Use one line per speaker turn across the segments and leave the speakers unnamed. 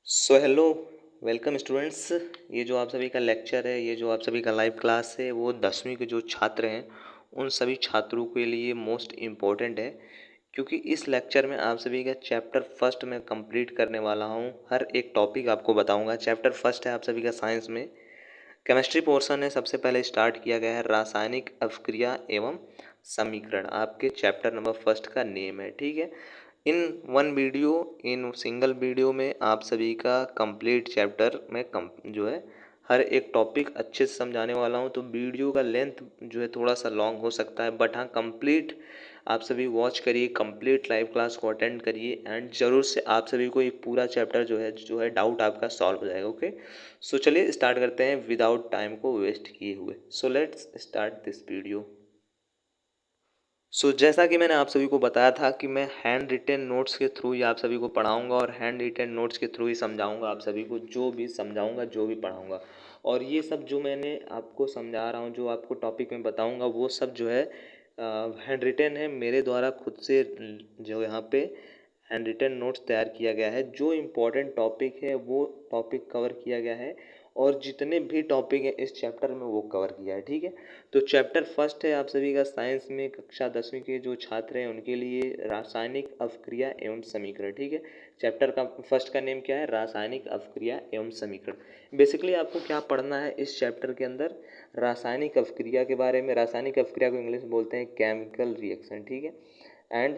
So hello, welcome students. ये जो आप सभी का लेक्चर है, ये जो आप सभी का लाइव क्लास है, वो 10वीं के जो छात्र हैं उन सभी छात्रों के लिए मोस्ट इम्पोर्टेंट है, क्योंकि इस लेक्चर में आप सभी का चैप्टर फर्स्ट में कंप्लीट करने वाला हूँ। हर एक टॉपिक आपको बताऊँगा। चैप्टर फर्स्ट है आप सभी का साइंस में, केमिस्ट्री पोर्शन है। सबसे पहले स्टार्ट किया गया है रासायनिक अभिक्रिया एवं समीकरण। आपके चैप्टर नंबर फर्स्ट का नेम है, ठीक है। इन सिंगल वीडियो में आप सभी का कंप्लीट चैप्टर में जो है हर एक टॉपिक अच्छे से समझाने वाला हूँ। तो वीडियो का लेंथ जो है थोड़ा सा लॉन्ग हो सकता है, बट हाँ कंप्लीट आप सभी वॉच करिए, कंप्लीट लाइव क्लास को अटेंड करिए एंड ज़रूर से आप सभी को एक पूरा चैप्टर जो है डाउट आपका सॉल्व हो जाएगा। ओके, सो चलिए स्टार्ट करते हैं विदाउट टाइम को वेस्ट किए हुए। So let's start this video. जैसा कि मैंने आप सभी को बताया था कि मैं हैंड रिटेन नोट्स के थ्रू ही आप सभी को पढ़ाऊंगा और हैंड रिटेन नोट्स के थ्रू ही समझाऊंगा आप सभी को, जो भी समझाऊंगा, जो भी पढ़ाऊंगा। और ये सब जो मैंने आपको समझा रहा हूँ, जो आपको टॉपिक में बताऊंगा, वो सब जो है हैंड रिटेन है, मेरे द्वारा खुद से जो यहाँ पे हैंड रिटेन नोट्स तैयार किया गया है। जो इम्पोर्टेंट टॉपिक है वो टॉपिक कवर किया गया है और जितने भी टॉपिक हैं इस चैप्टर में वो कवर किया है, ठीक है। तो चैप्टर फर्स्ट है आप सभी का साइंस में, कक्षा 10वीं के जो छात्र हैं उनके लिए रासायनिक अभिक्रिया एवं समीकरण, ठीक है। चैप्टर का फर्स्ट का नेम क्या है? रासायनिक अभिक्रिया एवं समीकरण। बेसिकली आपको क्या पढ़ना है इस चैप्टर के अंदर? रासायनिक अभिक्रिया के बारे में। रासायनिक अभिक्रिया को इंग्लिश में बोलते हैं केमिकल रिएक्शन, ठीक है। एंड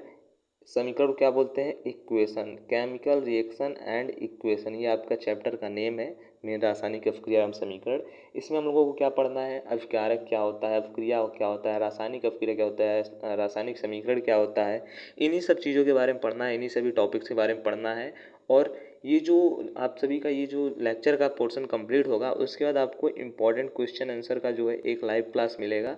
समीकरण को क्या बोलते हैं? Equation. Chemical reaction and equation, ये आपका चैप्टर का नेम है, मेन रासायनिक अभिक्रिया एवं समीकरण। इसमें हम लोगों को क्या पढ़ना है? अभिकारक क्या होता है, अभिक्रिया क्या होता है, रासायनिक अभिक्रिया क्या होता है, रासायनिक समीकरण क्या होता है, इन्हीं सब चीज़ों के बारे में पढ़ना है, इन्हीं सभी टॉपिक्स के बारे में पढ़ना है। और ये जो आप सभी का ये जो लेक्चर का पोर्शन कंप्लीट होगा, उसके बाद आपको इम्पॉर्टेंट क्वेश्चन आंसर का जो है एक लाइव क्लास मिलेगा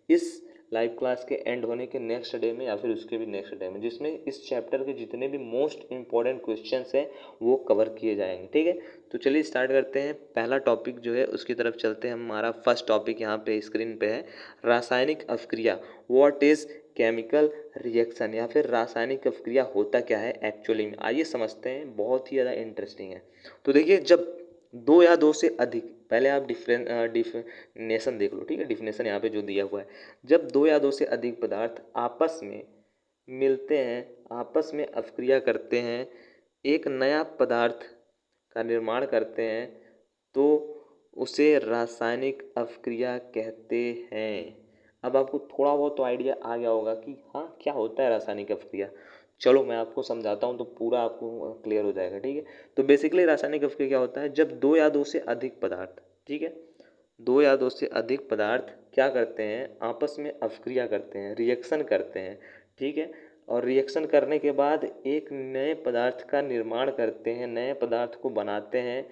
इस लाइव क्लास के एंड होने के नेक्स्ट डे में या फिर उसके भी नेक्स्ट डे में, जिसमें इस चैप्टर के जितने भी मोस्ट इंपॉर्टेंट क्वेश्चंस हैं वो कवर किए जाएंगे, ठीक है। तो चलिए स्टार्ट करते हैं। पहला टॉपिक जो है उसकी तरफ चलते हैं। हमारा फर्स्ट टॉपिक यहाँ पे स्क्रीन पे है, रासायनिक अभिक्रिया। व्हाट इज केमिकल रिएक्शन, या फिर रासायनिक अभिक्रिया होता क्या है एक्चुअली में, आइए समझते हैं। बहुत ही ज़्यादा इंटरेस्टिंग है। तो देखिए, जब दो या दो से अधिक, पहले आप डिफिनेशन देख लो, ठीक है। डिफिनेशन यहाँ पे जो दिया हुआ है, जब दो या दो से अधिक पदार्थ आपस में मिलते हैं, आपस में अभिक्रिया करते हैं, एक नया पदार्थ का निर्माण करते हैं, तो उसे रासायनिक अभिक्रिया कहते हैं। अब आपको थोड़ा बहुत तो आइडिया आ गया होगा कि हाँ क्या होता है रासायनिक अभिक्रिया। चलो मैं आपको समझाता हूँ तो पूरा आपको क्लियर हो जाएगा, ठीक है। तो बेसिकली रासायनिक अभिक्रिया क्या होता है? जब दो या दो से अधिक पदार्थ, ठीक है, दो या दो से अधिक पदार्थ क्या करते हैं? आपस में अभिक्रिया करते हैं, रिएक्शन करते हैं, ठीक है। और रिएक्शन करने के बाद एक नए पदार्थ का निर्माण करते हैं, नए पदार्थ को बनाते हैं,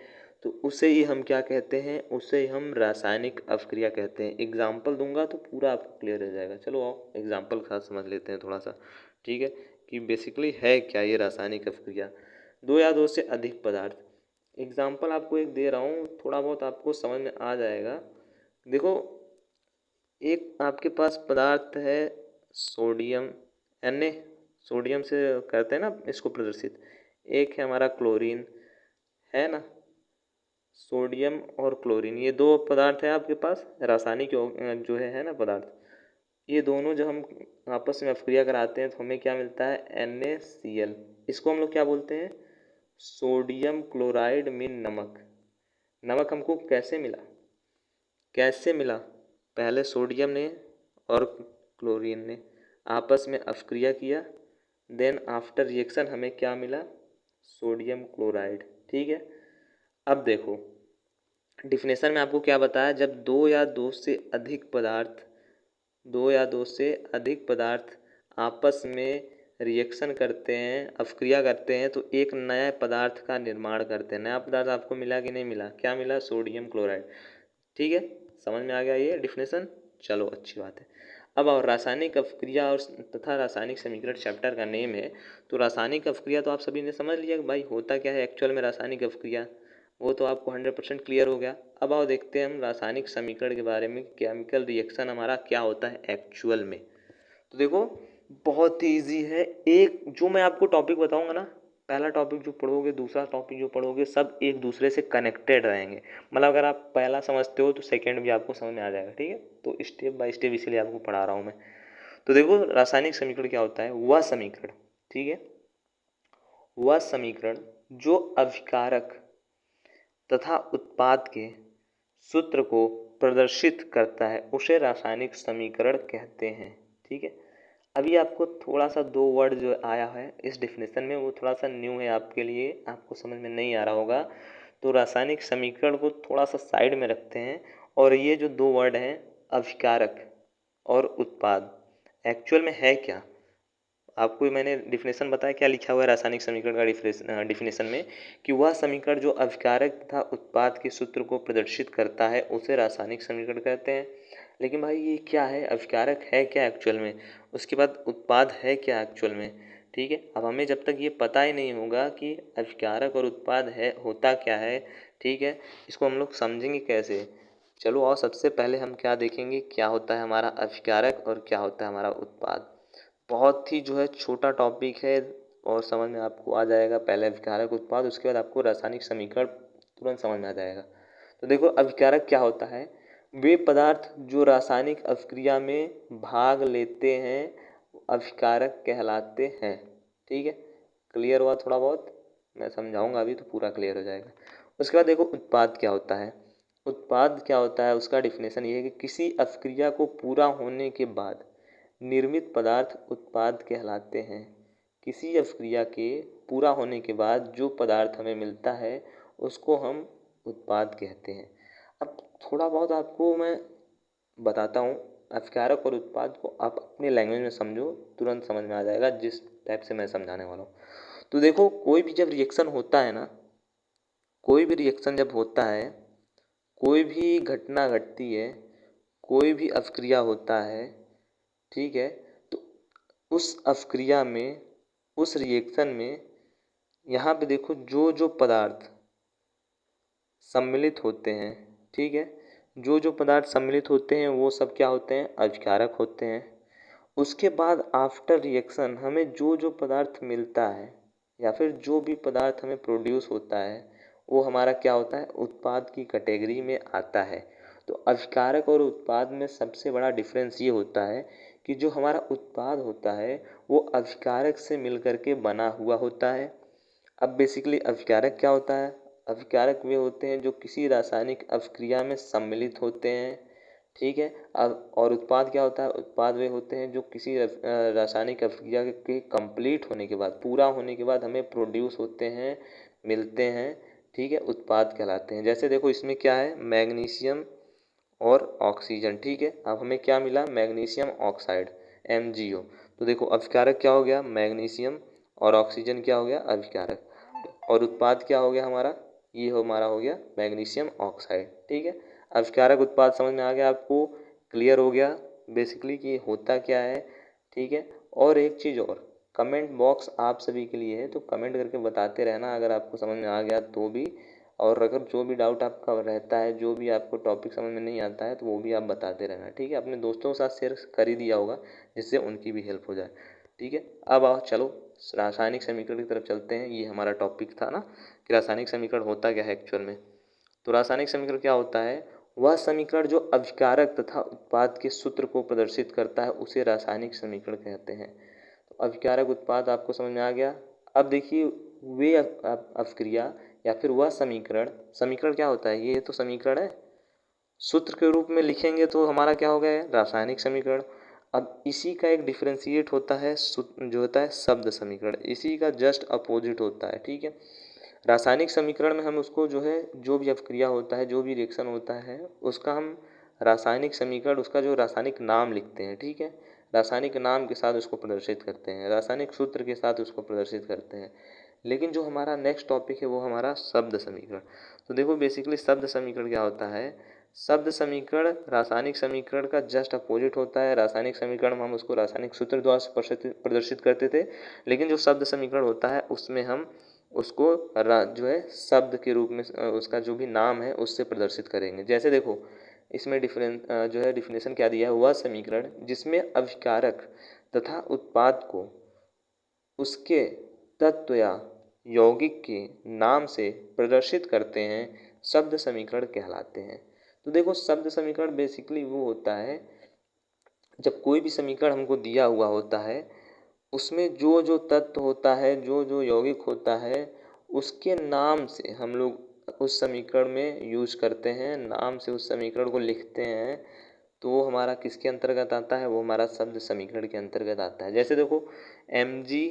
तो उसे ही हम क्या कहते हैं? उसे ही हम रासायनिक अभिक्रिया कहते हैं। एग्जाम्पल दूंगा तो पूरा आपको क्लियर हो जाएगा। चलो आओ एग्जाम्पल के साथ समझ लेते हैं थोड़ा सा, ठीक है, कि बेसिकली है क्या ये रासायनिक अभिक्रिया। दो या दो से अधिक पदार्थ, एग्जाम्पल आपको एक दे रहा हूँ, थोड़ा बहुत आपको समझ में आ जाएगा। देखो, एक आपके पास पदार्थ है सोडियम, Na, सोडियम से करते हैं ना इसको प्रदर्शित। एक है हमारा क्लोरीन, है ना। सोडियम और क्लोरीन, ये दो पदार्थ हैं आपके पास, रासायनिक जो है ना पदार्थ। ये दोनों जब हम आपस में अभिक्रिया कराते हैं तो हमें क्या मिलता है? NaCl। इसको हम लोग क्या बोलते हैं? सोडियम क्लोराइड मीन नमक। नमक हमको कैसे मिला? कैसे मिला? पहले सोडियम ने और क्लोरीन ने आपस में अभिक्रिया किया, देन आफ्टर रिएक्शन हमें क्या मिला? सोडियम क्लोराइड, ठीक है। अब देखो, डिफिनेशन में आपको क्या बताया? जब दो या दो से अधिक पदार्थ, दो या दो से अधिक पदार्थ आपस में रिएक्शन करते हैं, अभिक्रिया करते हैं, तो एक नए पदार्थ का निर्माण करते हैं। नया पदार्थ आपको मिला कि नहीं मिला? क्या मिला? सोडियम क्लोराइड, ठीक है। समझ में आ गया ये डिफिनेशन? चलो अच्छी बात है। अब और रासायनिक अभिक्रिया और तथा रासायनिक समीकरण चैप्टर का नेम है। तो रासायनिक अभिक्रिया तो आप सभी ने समझ लिया कि भाई होता क्या है एक्चुअल में रासायनिक अभिक्रिया, वो तो आपको 100% क्लियर हो गया। अब आओ देखते हैं हम रासायनिक समीकरण के बारे में, केमिकल रिएक्शन हमारा क्या होता है एक्चुअल में। तो देखो, बहुत ही ईजी है। एक जो मैं आपको टॉपिक बताऊंगा ना, पहला टॉपिक जो पढ़ोगे, दूसरा टॉपिक जो पढ़ोगे, सब एक दूसरे से कनेक्टेड रहेंगे। मतलब अगर आप पहला समझते हो तो सेकंड भी आपको समझ में आ जाएगा, ठीक है। तो स्टेप बाय स्टेप इसीलिए आपको पढ़ा रहा हूँ मैं। तो देखो रासायनिक समीकरण क्या होता है, वह समीकरण, ठीक है, वह समीकरण जो अभिकारक तथा उत्पाद के सूत्र को प्रदर्शित करता है उसे रासायनिक समीकरण कहते हैं, ठीक है। अभी आपको थोड़ा सा दो वर्ड जो आया है इस डिफिनेशन में वो थोड़ा सा न्यू है आपके लिए, आपको समझ में नहीं आ रहा होगा। तो रासायनिक समीकरण को थोड़ा सा साइड में रखते हैं और ये जो दो वर्ड हैं अभिकारक और उत्पाद, एक्चुअल में है क्या। आपको मैंने डिफिनेशन बताया क्या लिखा हुआ है रासायनिक समीकरण का डिफिनेशन में, कि वह समीकरण जो अभिकारक तथा उत्पाद के सूत्र को प्रदर्शित करता है उसे रासायनिक समीकरण कहते हैं। लेकिन भाई ये क्या है, अभिकारक है क्या एक्चुअल में, उसके बाद उत्पाद है क्या एक्चुअल में, ठीक है। अब हमें जब तक ये पता ही नहीं होगा कि अभिकारक और उत्पाद है होता क्या है, ठीक है, इसको हम लोग समझेंगे कैसे। चलो और सबसे पहले हम क्या देखेंगे, क्या होता है हमारा अभिकारक और क्या होता है हमारा उत्पाद। बहुत ही जो है छोटा टॉपिक है और समझ में आपको आ जाएगा। पहले अभिकारक उत्पाद, उसके बाद आपको रासायनिक समीकरण तुरंत समझ में आ जाएगा। तो देखो अभिकारक क्या होता है, वे पदार्थ जो रासायनिक अभिक्रिया में भाग लेते हैं अभिकारक कहलाते हैं, ठीक है। क्लियर हुआ थोड़ा बहुत, मैं समझाऊंगा अभी तो पूरा क्लियर हो जाएगा। उसके बाद देखो उत्पाद क्या होता है। उत्पाद क्या होता है, उसका डिफिनेशन ये है कि किसी अभिक्रिया को पूरा होने के बाद निर्मित पदार्थ उत्पाद कहलाते हैं। किसी अभिक्रिया के पूरा होने के बाद जो पदार्थ हमें मिलता है उसको हम उत्पाद कहते हैं। अब थोड़ा बहुत आपको मैं बताता हूँ, अभिकारक और उत्पाद को आप अपने लैंग्वेज में समझो, तुरंत समझ में आ जाएगा जिस टाइप से मैं समझाने वाला हूँ। तो देखो कोई भी जब रिएक्शन होता है ना, कोई भी रिएक्शन जब होता है, कोई भी घटना घटती है, कोई भी अभिक्रिया होता है, ठीक है, तो उस अभिक्रिया में, उस रिएक्शन में, यहाँ पे देखो जो जो पदार्थ सम्मिलित होते हैं, ठीक है, जो जो पदार्थ सम्मिलित होते हैं वो सब क्या होते हैं, अभिकारक होते हैं। उसके बाद आफ्टर रिएक्शन हमें जो जो पदार्थ मिलता है या फिर जो भी पदार्थ हमें प्रोड्यूस होता है वो हमारा क्या होता है, उत्पाद की कैटेगरी में आता है। तो अभिकारक और उत्पाद में सबसे बड़ा डिफरेंस ये होता है कि जो हमारा उत्पाद होता है वो अभिकारक से मिलकर के बना हुआ होता है। अब बेसिकली अभिकारक क्या होता है, अभिकारक वे होते हैं जो किसी रासायनिक अभिक्रिया में सम्मिलित होते हैं, ठीक है। अब और उत्पाद क्या होता है, उत्पाद वे होते हैं जो किसी रासायनिक अभिक्रिया के कंप्लीट होने के बाद, पूरा होने के बाद हमें प्रोड्यूस होते हैं, मिलते हैं, ठीक है, उत्पाद कहलाते हैं। जैसे देखो इसमें क्या है, मैग्नीशियम और ऑक्सीजन, ठीक है। अब हमें क्या मिला, मैग्नीशियम ऑक्साइड MgO। तो देखो अभिकारक क्या हो गया, मैग्नीशियम, और ऑक्सीजन क्या हो गया, अभिकारक। और उत्पाद क्या हो गया हमारा, ये हमारा हो गया मैग्नीशियम ऑक्साइड, ठीक है। अभिकारक उत्पाद समझ में आ गया आपको, क्लियर हो गया बेसिकली कि होता क्या है, ठीक है। और एक चीज़ और, कमेंट बॉक्स आप सभी के लिए है, तो कमेंट करके बताते रहना अगर आपको समझ में आ गया तो भी, और अगर जो भी डाउट आपका रहता है, जो भी आपको टॉपिक समझ में नहीं आता है तो वो भी आप बताते रहना, ठीक है। अपने दोस्तों के साथ शेयर कर ही दिया होगा जिससे उनकी भी हेल्प हो जाए, ठीक है। अब आओ चलो रासायनिक समीकरण की तरफ चलते हैं। ये हमारा टॉपिक था ना कि रासायनिक समीकरण होता क्या है एक्चुअल में। तो रासायनिक समीकरण क्या होता है, वह समीकरण जो अभिकारक तथा उत्पाद के सूत्र को प्रदर्शित करता है उसे रासायनिक समीकरण कहते हैं। तो अभिकारक उत्पाद आपको समझ में आ गया। अब देखिए वे अभिक्रिया या फिर वह समीकरण, समीकरण क्या होता है, ये तो समीकरण है, सूत्र के रूप में लिखेंगे तो हमारा क्या हो गया, रासायनिक समीकरण। अब इसी का एक डिफ्रेंशिएट होता है जो होता है शब्द समीकरण, इसी का जस्ट अपोजिट होता है, ठीक है। रासायनिक समीकरण में हम उसको जो है, जो भी अभिक्रिया होता है, जो भी रिएक्शन होता है उसका हम रासायनिक समीकरण, उसका जो रासायनिक नाम लिखते हैं, ठीक है, रासायनिक नाम के साथ उसको प्रदर्शित करते हैं, रासायनिक सूत्र के साथ उसको प्रदर्शित करते हैं। लेकिन जो हमारा नेक्स्ट टॉपिक है वो हमारा शब्द समीकरण। तो देखो बेसिकली शब्द समीकरण क्या होता है, शब्द समीकरण रासायनिक समीकरण का जस्ट अपोजिट होता है। रासायनिक समीकरण में हम उसको रासायनिक सूत्र द्वारा प्रदर्शित करते थे, लेकिन जो शब्द समीकरण होता है उसमें हम उसको जो है शब्द के रूप में उसका जो भी नाम है उससे प्रदर्शित करेंगे। जैसे देखो इसमें जो है डिफिनेशन क्या दिया है, वह समीकरण जिसमें अभिकारक तथा उत्पाद को उसके तत्व यौगिक के नाम से प्रदर्शित करते हैं शब्द समीकरण कहलाते हैं। तो देखो, शब्द समीकरण बेसिकली वो होता है जब कोई भी समीकरण हमको दिया हुआ होता है, उसमें जो जो तत्व होता है, जो जो यौगिक होता है, उसके नाम से हम लोग उस समीकरण में यूज करते हैं, नाम से उस समीकरण को लिखते हैं। तो वो हमारा किसके अंतर्गत आता है? वो हमारा शब्द समीकरण के अंतर्गत आता है। जैसे देखो, Mg,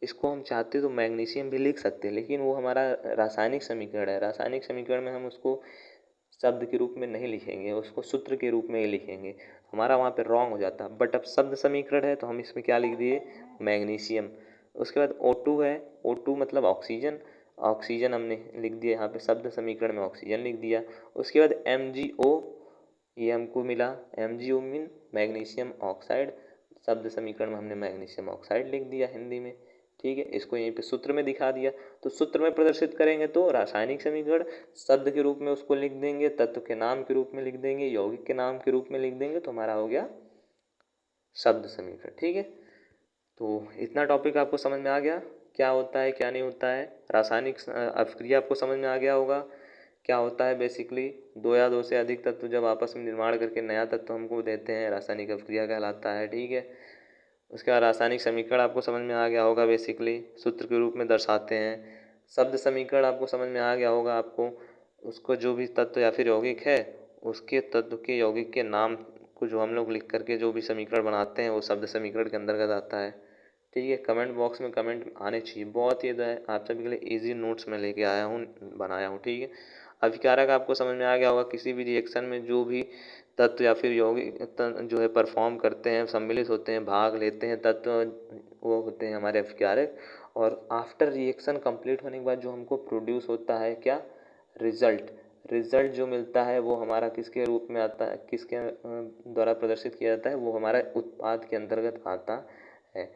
इसको हम चाहते तो मैग्नीशियम भी लिख सकते हैं, लेकिन वो हमारा रासायनिक समीकरण है। रासायनिक समीकरण में हम उसको शब्द के रूप में नहीं लिखेंगे, उसको सूत्र के रूप में ही लिखेंगे, हमारा वहाँ पे रॉन्ग हो जाता है। बट अब शब्द समीकरण है तो हम इसमें क्या लिख दिए? मैग्नीशियम। उसके बाद O2 है, O2 मतलब ऑक्सीजन, ऑक्सीजन हमने लिख दिया यहाँ पे, शब्द समीकरण में ऑक्सीजन लिख दिया। उसके बाद MgO, ये हमको मिला, MgO मीन मैग्नीशियम ऑक्साइड, शब्द समीकरण में हमने मैग्नीशियम ऑक्साइड लिख दिया हिंदी में। ठीक है, इसको यहीं पे सूत्र में दिखा दिया। तो सूत्र में प्रदर्शित करेंगे तो रासायनिक समीकरण, शब्द के रूप में उसको लिख देंगे, तत्व के नाम के रूप में लिख देंगे, यौगिक के नाम के रूप में लिख देंगे, तो हमारा हो गया शब्द समीकरण। ठीक है, तो इतना टॉपिक आपको समझ में आ गया, क्या होता है क्या नहीं होता है। रासायनिक अभिक्रिया आपको समझ में आ गया होगा, क्या होता है बेसिकली, दो या दो से अधिक तत्व जब आपस में निर्माण करके नया तत्व हमको देते हैं, रासायनिक अभिक्रिया कहलाता है। ठीक है, उसके बाद रासायनिक समीकरण आपको समझ में आ गया होगा, बेसिकली सूत्र के रूप में दर्शाते हैं। शब्द समीकरण आपको समझ में आ गया होगा, आपको उसको जो भी तत्व या फिर यौगिक है, उसके तत्व के यौगिक के नाम को जो हम लोग लिख करके जो भी समीकरण बनाते हैं, वो शब्द समीकरण के अंतर्गत आता है। ठीक है, कमेंट बॉक्स में कमेंट आने चाहिए, बहुत ही आप सभी के लिए ईजी नोट्स में लेके आया हूँ, बनाया हूँ। ठीक है, अभिकारक आपको समझ में आ गया होगा, किसी भी रिएक्शन में जो भी तत्व या फिर यौगिक जो है परफॉर्म करते हैं, सम्मिलित होते हैं, भाग लेते हैं तत्व, वो होते हैं हमारे अभिकारक। और आफ्टर रिएक्शन कंप्लीट होने के बाद जो हमको प्रोड्यूस होता है क्या? रिजल्ट। रिजल्ट जो मिलता है वो हमारा किसके रूप में आता है, किसके द्वारा प्रदर्शित किया जाता है? वो हमारा उत्पाद के अंतर्गत आता है।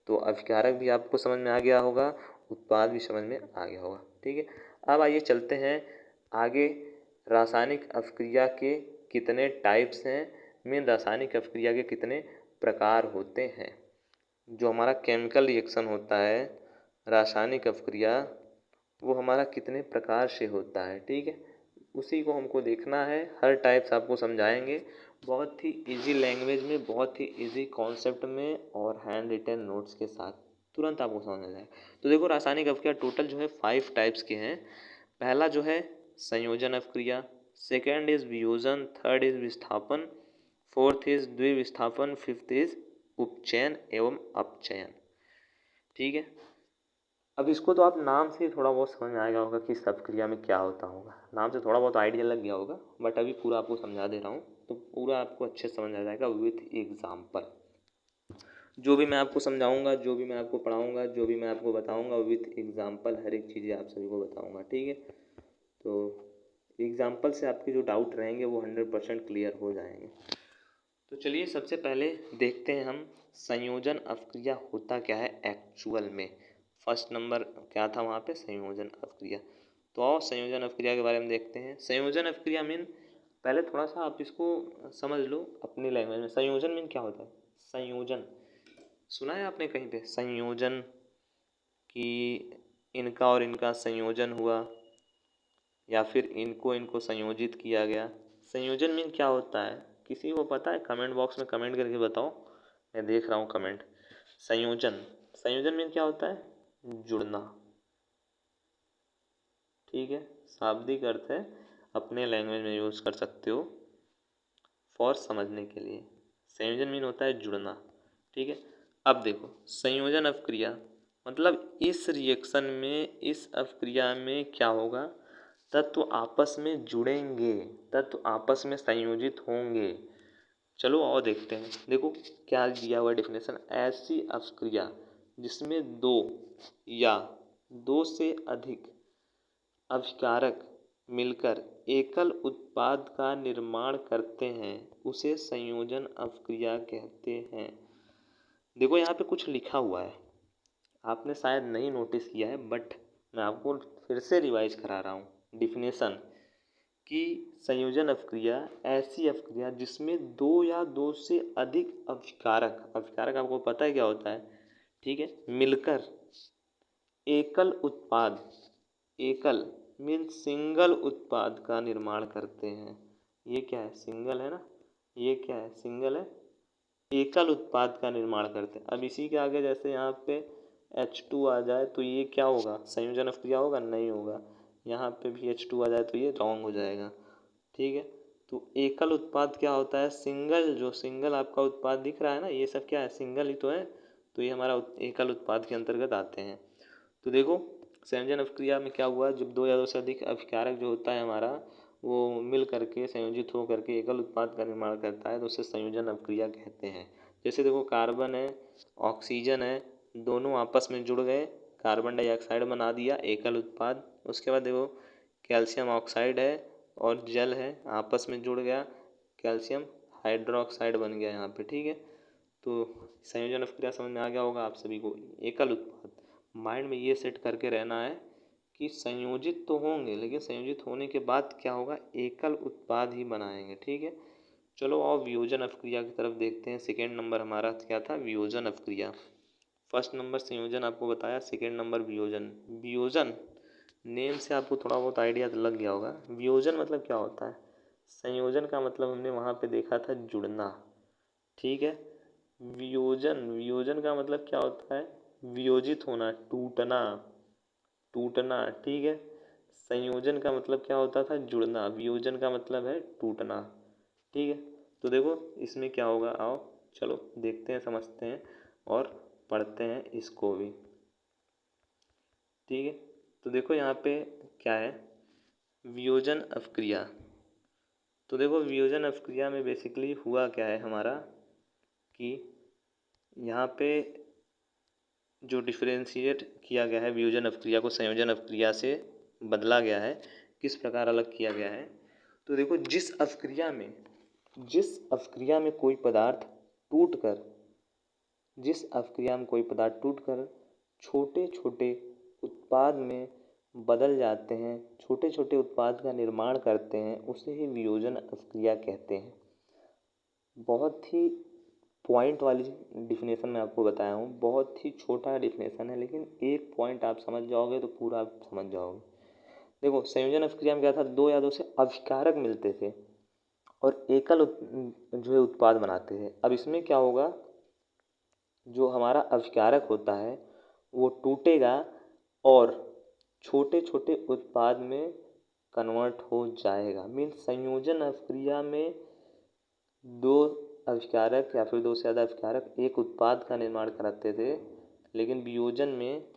तो अभिकारक भी आपको समझ में आ गया होगा, उत्पाद भी समझ में आ गया होगा। ठीक है, अब आइए चलते हैं आगे। रासायनिक अभिक्रिया के कितने टाइप्स हैं, मीन रासायनिक अभिक्रिया के कितने प्रकार होते हैं। जो हमारा केमिकल रिएक्शन होता है, रासायनिक अभिक्रिया, वो हमारा कितने प्रकार से होता है। ठीक है, उसी को हमको देखना है, हर टाइप्स आपको समझाएंगे बहुत ही इजी लैंग्वेज में, बहुत ही इजी कॉन्सेप्ट में, और हैंड रिटन नोट्स के साथ तुरंत आपको समझ आ जाएगा। तो देखो, रासायनिक अभिक्रिया टोटल जो है 5 टाइप्स के हैं। पहला जो है संयोजन अभिक्रिया, सेकेंड इज वियोजन, थर्ड इज विस्थापन, फोर्थ इज द्विविस्थापन, फिफ्थ इज उपचयन एवं अपचयन। ठीक है, अब इसको तो आप नाम से थोड़ा बहुत समझ में आएगा होगा कि इस अभिक्रिया में क्या होता होगा, नाम से थोड़ा बहुत आइडिया लग गया होगा, बट अभी पूरा आपको समझा दे रहा हूँ तो पूरा आपको अच्छे से समझ आ जाएगा विथ एग्जाम्पल। जो भी मैं आपको समझाऊंगा, जो भी मैं आपको पढ़ाऊंगा, जो भी मैं आपको बताऊंगा, विथ एग्जाम्पल हर एक चीज़ें आप सभी को बताऊंगा। ठीक है, तो एग्जाम्पल से आपके जो डाउट रहेंगे वो 100% क्लियर हो जाएंगे। तो चलिए सबसे पहले देखते हैं हम संयोजन अभिक्रिया होता क्या है एक्चुअल में। फर्स्ट नंबर क्या था वहाँ पे? संयोजन अभिक्रिया। तो आओ संयोजन अभिक्रिया के बारे में देखते हैं। संयोजन अभिक्रिया मीन, पहले थोड़ा सा आप इसको समझ लो अपनी लैंग्वेज में। संयोजन मीन क्या होता है? संयोजन सुना है आपने कहीं पे? संयोजन कि इनका और इनका संयोजन हुआ, या फिर इनको इनको संयोजित किया गया। संयोजन मीन क्या होता है? किसी को पता है? कमेंट बॉक्स में कमेंट करके बताओ, मैं देख रहा हूँ कमेंट। संयोजन, संयोजन मीन क्या होता है? जुड़ना। ठीक है, शाब्दिक अर्थ है, अपने लैंग्वेज में यूज़ कर सकते हो फॉर समझने के लिए। संयोजन मीन होता है जुड़ना। ठीक है, अब देखो संयोजन अभिक्रिया मतलब इस रिएक्शन में, इस अभिक्रिया में क्या होगा? तत्व आपस में जुड़ेंगे, तत्व आपस में संयोजित होंगे। चलो और देखते हैं। देखो क्या दिया हुआ डेफिनेशन, ऐसी अभिक्रिया जिसमें दो या दो से अधिक अभिकारक मिलकर एकल उत्पाद का निर्माण करते हैं, उसे संयोजन अभिक्रिया कहते हैं। देखो यहाँ पे कुछ लिखा हुआ है, आपने शायद नहीं नोटिस किया है, बट मैं आपको फिर से रिवाइज करा रहा हूँ डिफिनेशन कि संयोजन अभिक्रिया ऐसी अभिक्रिया जिसमें दो या दो से अधिक अभिकारक, अभिकारक आपको पता है क्या होता है? ठीक है, मिलकर एकल उत्पाद, एकल मीन्स सिंगल उत्पाद का निर्माण करते हैं। ये क्या है, सिंगल है ना, ये क्या है, सिंगल है, एकल उत्पाद का निर्माण करते हैं। अब इसी के आगे जैसे यहाँ पे H2 आ जाए तो ये क्या होगा, संयोजन अभिक्रिया होगा, नहीं होगा। यहाँ पे भी H2 आ जाए तो ये रॉन्ग हो जाएगा। ठीक है, तो एकल उत्पाद क्या होता है, सिंगल, जो सिंगल आपका उत्पाद दिख रहा है ना, ये सब क्या है, सिंगल ही तो है, तो ये हमारा एकल उत्पाद के अंतर्गत आते हैं। तो देखो संयोजन अभिक्रिया में क्या हुआ, जब दो या दो से अधिक अभिकारक जो होता है हमारा, वो मिल करके संयोजित हो करके एकल उत्पाद का निर्माण करता है, तो उसे संयोजन अभिक्रिया कहते हैं। जैसे देखो कार्बन है, ऑक्सीजन है, दोनों आपस में जुड़ गए, कार्बन डाइऑक्साइड बना दिया, एकल उत्पाद। उसके बाद देखो कैल्शियम ऑक्साइड है और जल है, आपस में जुड़ गया, कैल्शियम हाइड्रोक्साइड बन गया यहाँ पे। ठीक है, तो संयोजन अभिक्रिया समझ में आ गया होगा आप सभी को। एकल उत्पाद, माइंड में ये सेट करके रहना है कि संयोजित तो होंगे, लेकिन संयोजित होने के बाद क्या होगा, एकल उत्पाद ही बनाएंगे। ठीक है, चलो और वियोजन अभिक्रिया की तरफ देखते हैं। सेकेंड नंबर हमारा क्या था, वियोजन अभिक्रिया। फर्स्ट नंबर संयोजन आपको बताया, सेकेंड नंबर वियोजन। वियोजन नेम से आपको थोड़ा बहुत आइडिया तो लग गया होगा। वियोजन मतलब क्या होता है, संयोजन का मतलब हमने वहाँ पे देखा था जुड़ना। ठीक है, वियोजन, वियोजन का मतलब क्या होता है, वियोजित होना, टूटना, टूटना। ठीक है, संयोजन का मतलब क्या होता था, जुड़ना, वियोजन का मतलब है टूटना। ठीक है, तो देखो इसमें क्या होगा, आओ चलो देखते हैं, समझते हैं और पढ़ते हैं इसको भी। ठीक है, तो देखो यहाँ पे क्या है, वियोजन अभिक्रिया। तो देखो वियोजन अभिक्रिया में बेसिकली हुआ क्या है हमारा, कि यहाँ पे जो डिफरेंशिएट किया गया है वियोजन अभिक्रिया को संयोजन अभिक्रिया से बदला गया है, किस प्रकार अलग किया गया है। तो देखो जिस अभिक्रिया में कोई पदार्थ टूटकर जिस अभिक्रिया में कोई पदार्थ टूटकर छोटे छोटे उत्पाद में बदल जाते हैं, छोटे छोटे उत्पाद का निर्माण करते हैं, उसे ही वियोजन अभिक्रिया कहते हैं। बहुत ही पॉइंट वाली डिफिनेशन मैं आपको बताया हूँ, बहुत ही छोटा डिफिनेशन है, लेकिन एक पॉइंट आप समझ जाओगे तो पूरा आप समझ जाओगे। देखो संयोजन अभिक्रिया में क्या था, दो या दो से अभिकारक मिलते थे और एकल जो है उत्पाद बनाते थे। अब इसमें क्या होगा, जो हमारा अभिकारक होता है वो टूटेगा और छोटे छोटे उत्पाद में कन्वर्ट हो जाएगा। मीन्स संयोजन अभिक्रिया में दो अभिकारक या फिर दो से ज़्यादा अभिकारक एक उत्पाद का निर्माण कराते थे, लेकिन वियोजन में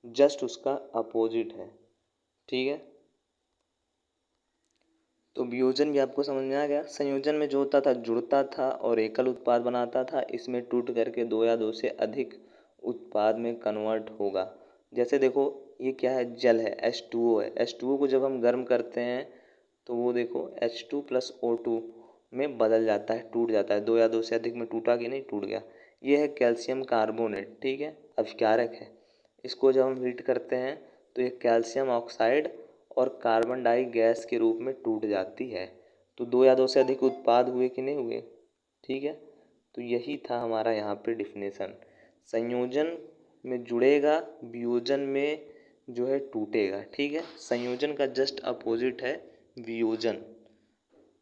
जस्ट उसका अपोजिट है। ठीक है, तो वियोजन भी आपको समझ में आ गया। संयोजन में जो होता था जुड़ता था और एकल उत्पाद बनाता था, इसमें टूट करके दो या दो से अधिक उत्पाद में कन्वर्ट होगा। जैसे देखो ये क्या है, जल है, H2O है, H2O को जब हम गर्म करते हैं तो वो देखो H2+O2 में बदल जाता है, टूट जाता है, दो या दो से अधिक में टूटा कि नहीं, टूट गया। ये है कैल्शियम कार्बोनेट। ठीक है, अभिकारक है, इसको जब हम हीट करते हैं तो ये कैल्शियम ऑक्साइड और कार्बन डाई गैस के रूप में टूट जाती है। तो दो या दो से अधिक उत्पाद हुए कि नहीं हुए। ठीक है, तो यही था हमारा यहाँ पे डिफिनेशन। संयोजन में जुड़ेगा, वियोजन में जो है टूटेगा। ठीक है, संयोजन का जस्ट अपोजिट है वियोजन।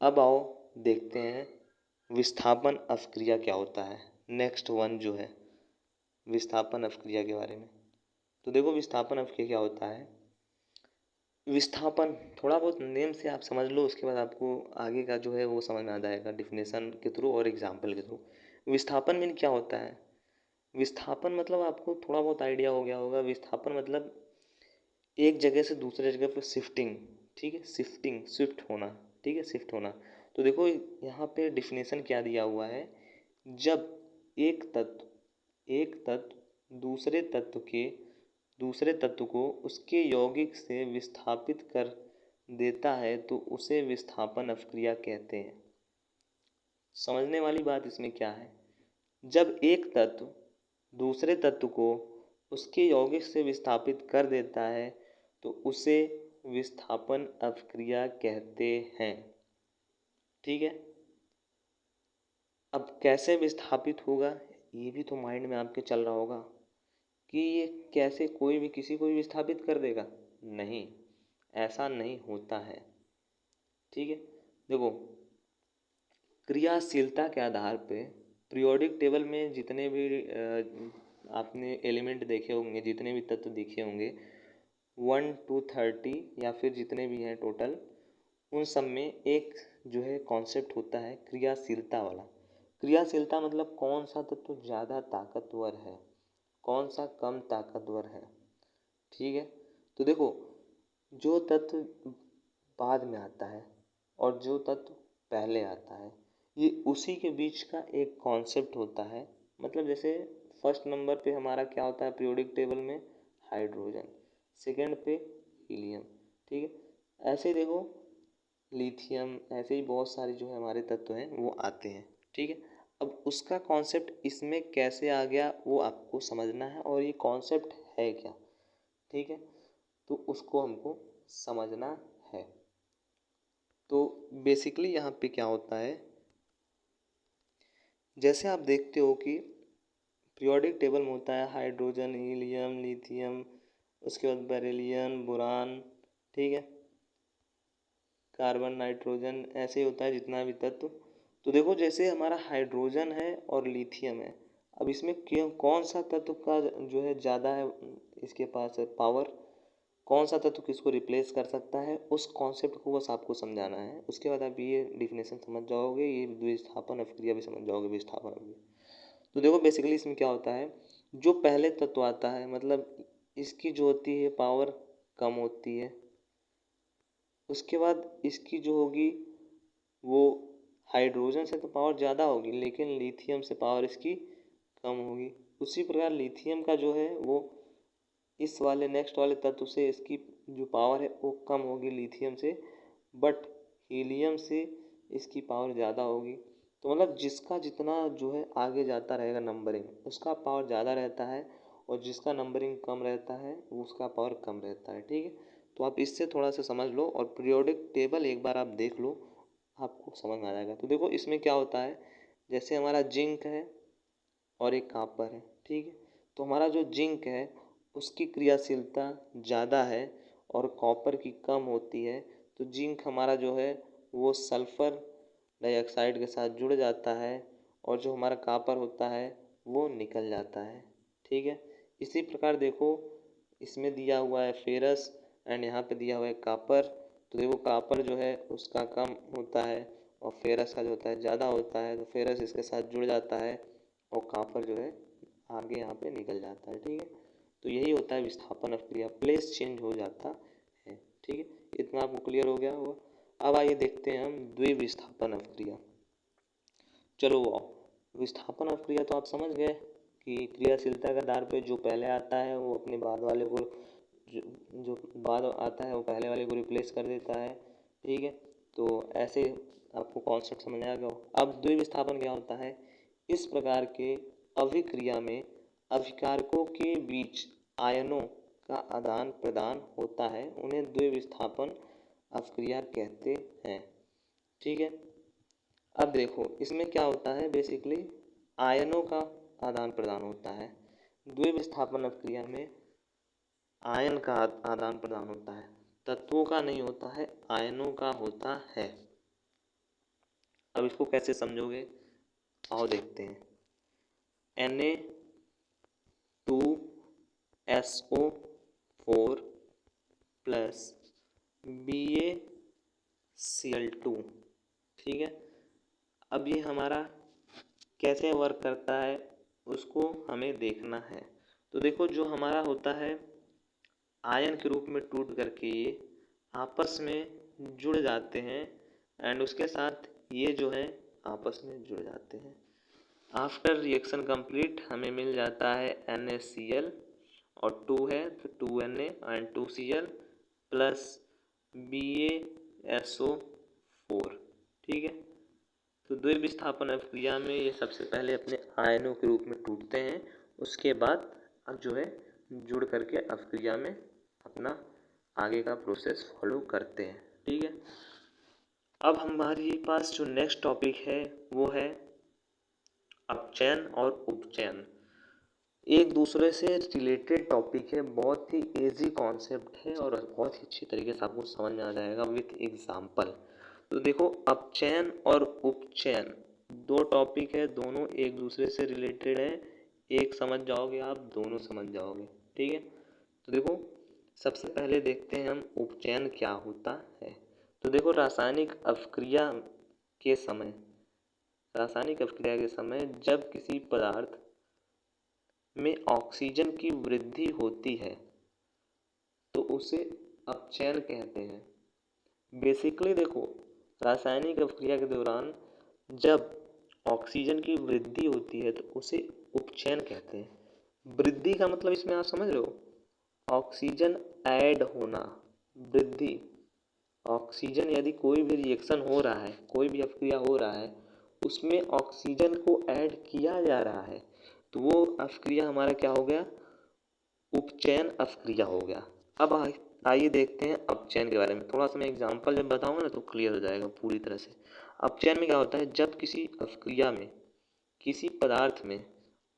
अब आओ देखते हैं विस्थापन अभिक्रिया क्या होता है। नेक्स्ट वन जो है विस्थापन अभिक्रिया के बारे में। तो देखो विस्थापन अभिक्रिया क्या होता है। विस्थापन थोड़ा बहुत नेम से आप समझ लो, उसके बाद आपको आगे का जो है वो समझ में आ जाएगा डिफिनेशन के थ्रू और एग्जाम्पल के थ्रू। विस्थापन मीन क्या होता है, विस्थापन मतलब आपको थोड़ा बहुत आइडिया हो गया होगा। विस्थापन मतलब एक जगह से दूसरे जगह पर शिफ्टिंग। ठीक है, शिफ्टिंग, शिफ्ट होना। ठीक है, शिफ्ट होना। तो देखो यहाँ पे डिफिनेशन क्या दिया हुआ है, जब एक तत्व दूसरे तत्व को उसके यौगिक से विस्थापित कर देता है तो उसे विस्थापन अभिक्रिया कहते हैं। समझने वाली बात इसमें क्या है, जब एक तत्व दूसरे तत्व को उसके यौगिक से विस्थापित कर देता है तो उसे विस्थापन अभिक्रिया कहते हैं। ठीक है, अब कैसे विस्थापित होगा ये भी तो माइंड में आपके चल रहा होगा कि ये कैसे कोई भी किसी को भी विस्थापित कर देगा, नहीं, ऐसा नहीं होता है। ठीक है, देखो क्रियाशीलता के आधार पे पीरियोडिक टेबल में जितने भी आपने एलिमेंट देखे होंगे, जितने भी तत्व देखे होंगे 1 to 30 या फिर जितने भी हैं टोटल, उन सब में एक जो है कॉन्सेप्ट होता है क्रियाशीलता वाला। क्रियाशीलता मतलब कौन सा तत्व ज़्यादा ताकतवर है, कौन सा कम ताकतवर है। ठीक है, तो देखो जो तत्व बाद में आता है और जो तत्व पहले आता है, ये उसी के बीच का एक कॉन्सेप्ट होता है। मतलब जैसे फर्स्ट नंबर पे हमारा क्या होता है पीरियोडिक टेबल में, हाइड्रोजन, सेकंड पे हीलियम। ठीक है, ऐसे ही देखो लिथियम, ऐसे ही बहुत सारे जो है हमारे तत्व हैं वो आते हैं। ठीक है, अब उसका कॉन्सेप्ट इसमें कैसे आ गया वो आपको समझना है, और ये कॉन्सेप्ट है क्या। ठीक है, तो उसको हमको समझना है। तो बेसिकली यहाँ पे क्या होता है, जैसे आप देखते हो कि पीरियोडिक टेबल में होता है हाइड्रोजन, हीलियम, लिथियम, उसके बाद बेरिलियम, बोरान, ठीक है, कार्बन, नाइट्रोजन, ऐसे ही होता है जितना भी तत्व। तो देखो जैसे हमारा हाइड्रोजन है और लिथियम है, अब इसमें क्यों कौन सा तत्व का जो है ज़्यादा है इसके पास पावर, कौन सा तत्व किसको रिप्लेस कर सकता है, उस कॉन्सेप्ट को बस आपको समझाना है। उसके बाद आप ये डिफिनेशन समझ जाओगे, ये विस्थापन अभिक्रिया भी समझ जाओगे, विस्थापन अभिक्रिया। तो देखो बेसिकली इसमें क्या होता है, जो पहले तत्व आता है मतलब इसकी जो होती है पावर कम होती है, उसके बाद इसकी जो होगी वो हाइड्रोजन से तो पावर ज़्यादा होगी लेकिन लिथियम से पावर इसकी कम होगी। उसी प्रकार लिथियम का जो है वो इस वाले नेक्स्ट वाले तत्व से इसकी जो पावर है वो कम होगी लिथियम से, बट हीलियम से इसकी पावर ज़्यादा होगी। तो मतलब जिसका जितना जो है आगे जाता रहेगा नंबरिंग, उसका पावर ज़्यादा रहता है, और जिसका नंबरिंग कम रहता है उसका पावर कम रहता है। ठीक है, तो आप इससे थोड़ा सा समझ लो, और पीरियोडिक टेबल एक बार आप देख लो, आपको समझ में आ जाएगा। तो देखो इसमें क्या होता है, जैसे हमारा जिंक है और एक कॉपर है। ठीक है, तो हमारा जो जिंक है उसकी क्रियाशीलता ज़्यादा है और कॉपर की कम होती है। तो जिंक हमारा जो है वो सल्फ़र डाइऑक्साइड के साथ जुड़ जाता है, और जो हमारा कॉपर होता है वो निकल जाता है। ठीक है, इसी प्रकार देखो इसमें दिया हुआ है फेरस एंड यहाँ पे दिया हुआ है कॉपर। तो देखो कॉपर जो है उसका कम होता है और फेरस का जो होता है ज़्यादा होता है, तो फेरस इसके साथ जुड़ जाता है और कॉपर जो है आगे यहाँ पे निकल जाता है। ठीक है, तो यही होता है विस्थापन अभिक्रिया, प्लेस चेंज हो जाता है। ठीक है, इतना आपको क्लियर हो गया होगा। अब आइए देखते हैं हम द्विविस्थापन अभिक्रिया। चलो आओ, विस्थापन अभिक्रिया तो आप समझ गए कि क्रियाशीलता के आधार पे जो पहले आता है वो अपने बाद वाले को जो जो बाद आता है वो पहले वाले को रिप्लेस कर देता है। ठीक है, तो ऐसे आपको कॉन्सेप्ट समझ आ गया। अब द्विविस्थापन क्या होता है, इस प्रकार के अभिक्रिया में अभिकारकों के बीच आयनों का आदान प्रदान होता है, उन्हें द्विविस्थापन अभिक्रिया कहते हैं। ठीक है, अब देखो इसमें क्या होता है, बेसिकली आयनों का आदान प्रदान होता है। द्विविस्थापन अभिक्रिया में आयन का आदान प्रदान होता है, तत्वों का नहीं होता है, आयनों का होता है। अब इसको कैसे समझोगे, आओ देखते हैं। Na2SO4 plus BaCl2। ठीक है, अब ये हमारा कैसे वर्क करता है उसको हमें देखना है। तो देखो जो हमारा होता है आयन के रूप में टूट करके ये आपस में जुड़ जाते हैं, एंड उसके साथ ये जो है आपस में जुड़ जाते हैं। आफ्टर रिएक्शन कंप्लीट हमें मिल जाता है NaCl और 2 है तो 2Na and 2Cl plus BaSO4। ठीक है, तो द्विविस्थापन अभिक्रिया में ये सबसे पहले अपने आयनों के रूप में टूटते हैं, उसके बाद अब जो है जुड़ करके अभिक्रिया में अपना आगे का प्रोसेस फॉलो करते हैं। ठीक है, अब हमारे पास जो नेक्स्ट टॉपिक है वो है अपचयन और उपचयन। एक दूसरे से रिलेटेड टॉपिक है, बहुत ही इजी कॉन्सेप्ट है और बहुत ही अच्छी तरीके से आपको समझ में आ जाएगा विथ एग्जांपल। तो देखो, अपचयन और उपचयन दो टॉपिक है, दोनों एक दूसरे से रिलेटेड है। एक समझ जाओगे आप, दोनों समझ जाओगे, ठीक है। तो देखो, सबसे पहले देखते हैं हम उपचयन क्या होता है। तो देखो, रासायनिक अभिक्रिया के समय जब किसी पदार्थ में ऑक्सीजन की वृद्धि होती है तो उसे अपचयन कहते हैं। बेसिकली देखो, रासायनिक अभिक्रिया के दौरान जब ऑक्सीजन की वृद्धि होती है तो उसे उपचयन कहते हैं। वृद्धि का मतलब इसमें आप समझ रहे हो, ऑक्सीजन ऐड होना, वृद्धि। ऑक्सीजन यदि कोई भी रिएक्शन हो रहा है, कोई भी अभिक्रिया हो रहा है, उसमें ऑक्सीजन को ऐड किया जा रहा है, तो वो अभिक्रिया हमारा क्या हो गया, उपचयन अभिक्रिया हो गया। अब आइए देखते हैं अपचयन के बारे में। थोड़ा सा मैं एग्जांपल जब बताऊंगा ना तो क्लियर हो जाएगा पूरी तरह से। अपचयन में क्या होता है, जब किसी अभिक्रिया में किसी पदार्थ में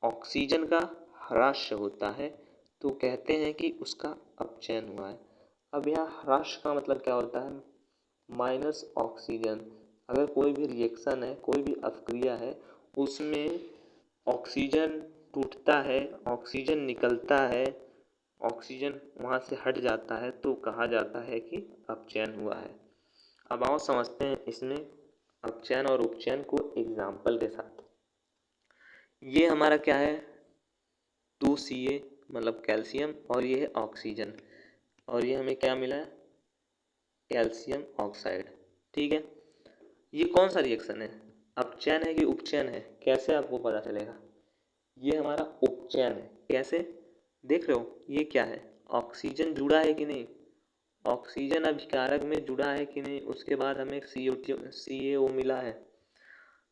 ऑक्सीजन का ह्रास होता है तो कहते हैं कि उसका अपचयन हुआ है। अब यहाँ ह्रास का मतलब क्या होता है, माइनस ऑक्सीजन। अगर कोई भी रिएक्शन है, कोई भी अभिक्रिया है, उसमें ऑक्सीजन टूटता है, ऑक्सीजन निकलता है, ऑक्सीजन वहाँ से हट जाता है तो कहा जाता है कि अपचयन हुआ है। अब आओ समझते हैं इसमें अपचयन और उपचयन को एग्जाम्पल के साथ। ये हमारा क्या है, 2Ca मतलब कैल्शियम, और ये है ऑक्सीजन, और ये हमें क्या मिला है, कैल्शियम ऑक्साइड, ठीक है। ये कौन सा रिएक्शन है, अपचयन है कि उपचयन है, कैसे आपको पता चलेगा, ये हमारा उपचयन है। कैसे, देख रहे हो ये क्या है, ऑक्सीजन जुड़ा है कि नहीं, ऑक्सीजन अभिकारक में जुड़ा है कि नहीं, उसके बाद हमें CaO मिला है।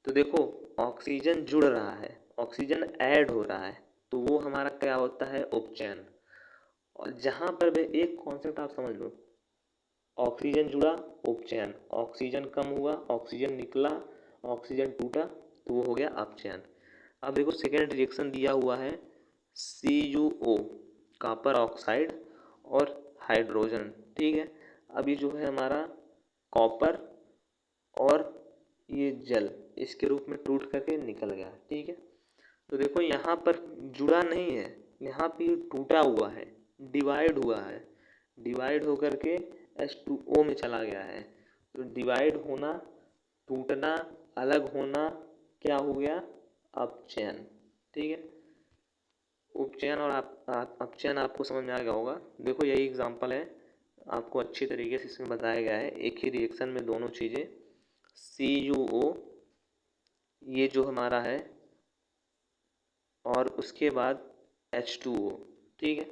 तो देखो, ऑक्सीजन जुड़ रहा है, ऑक्सीजन ऐड हो रहा है, तो वो हमारा क्या होता है, उपचयन। और जहाँ पर भी एक कॉन्सेप्ट आप समझ लो, ऑक्सीजन जुड़ा, उपचयन, ऑक्सीजन कम हुआ, ऑक्सीजन निकला, ऑक्सीजन टूटा, तो वो हो गया अपचयन। अब देखो, सेकेंड रिएक्शन दिया हुआ है CuO, कॉपर ऑक्साइड और हाइड्रोजन, ठीक है। अब ये जो है हमारा कॉपर और ये जल इसके रूप में टूट करके निकल गया, ठीक है। तो देखो, यहाँ पर जुड़ा नहीं है, यहाँ पे टूटा हुआ है, डिवाइड हुआ है, डिवाइड होकर के H2O में चला गया है। तो डिवाइड होना, टूटना, अलग होना, क्या हो गया, अपचयन, ठीक है। उपचयन और अपचयन आपको समझ में आ गया होगा। देखो, यही एग्जांपल है, आपको अच्छी तरीके से इसमें बताया गया है, एक ही रिएक्शन में दोनों चीज़ें। CuO ये जो हमारा है, और उसके बाद H2O, ठीक है।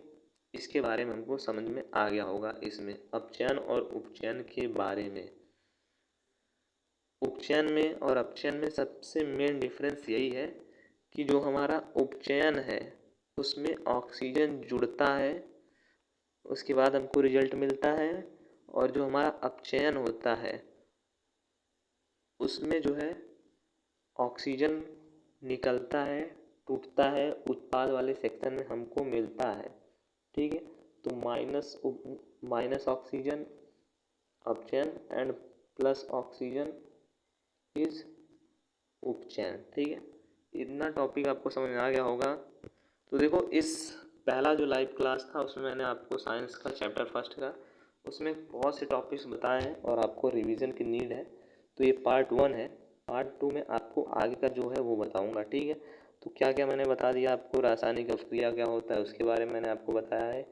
इसके बारे में हमको समझ में आ गया होगा इसमें अपचयन और उपचयन के बारे में। उपचयन में और अपचयन में सबसे मेन डिफरेंस यही है कि जो हमारा उपचयन है उसमें ऑक्सीजन जुड़ता है, उसके बाद हमको रिजल्ट मिलता है, और जो हमारा अपचयन होता है उसमें जो है ऑक्सीजन निकलता है, टूटता है, उत्पाद वाले सेक्शन में हमको मिलता है, ठीक है। तो माइनस ऑक्सीजन अपचयन एंड प्लस ऑक्सीजन इज उपचयन, ठीक है। इतना टॉपिक आपको समझ में आ गया होगा। तो देखो, इस पहला जो लाइव क्लास था उसमें मैंने आपको साइंस का चैप्टर फर्स्ट का, उसमें बहुत से टॉपिक्स बताए हैं और आपको रिवीजन की नीड है। तो ये पार्ट 1 है, पार्ट 2 में आपको आगे का जो है वो बताऊंगा, ठीक है। तो क्या क्या मैंने बता दिया आपको, रासायनिक अभिक्रिया क्या होता है उसके बारे में मैंने आपको बताया है,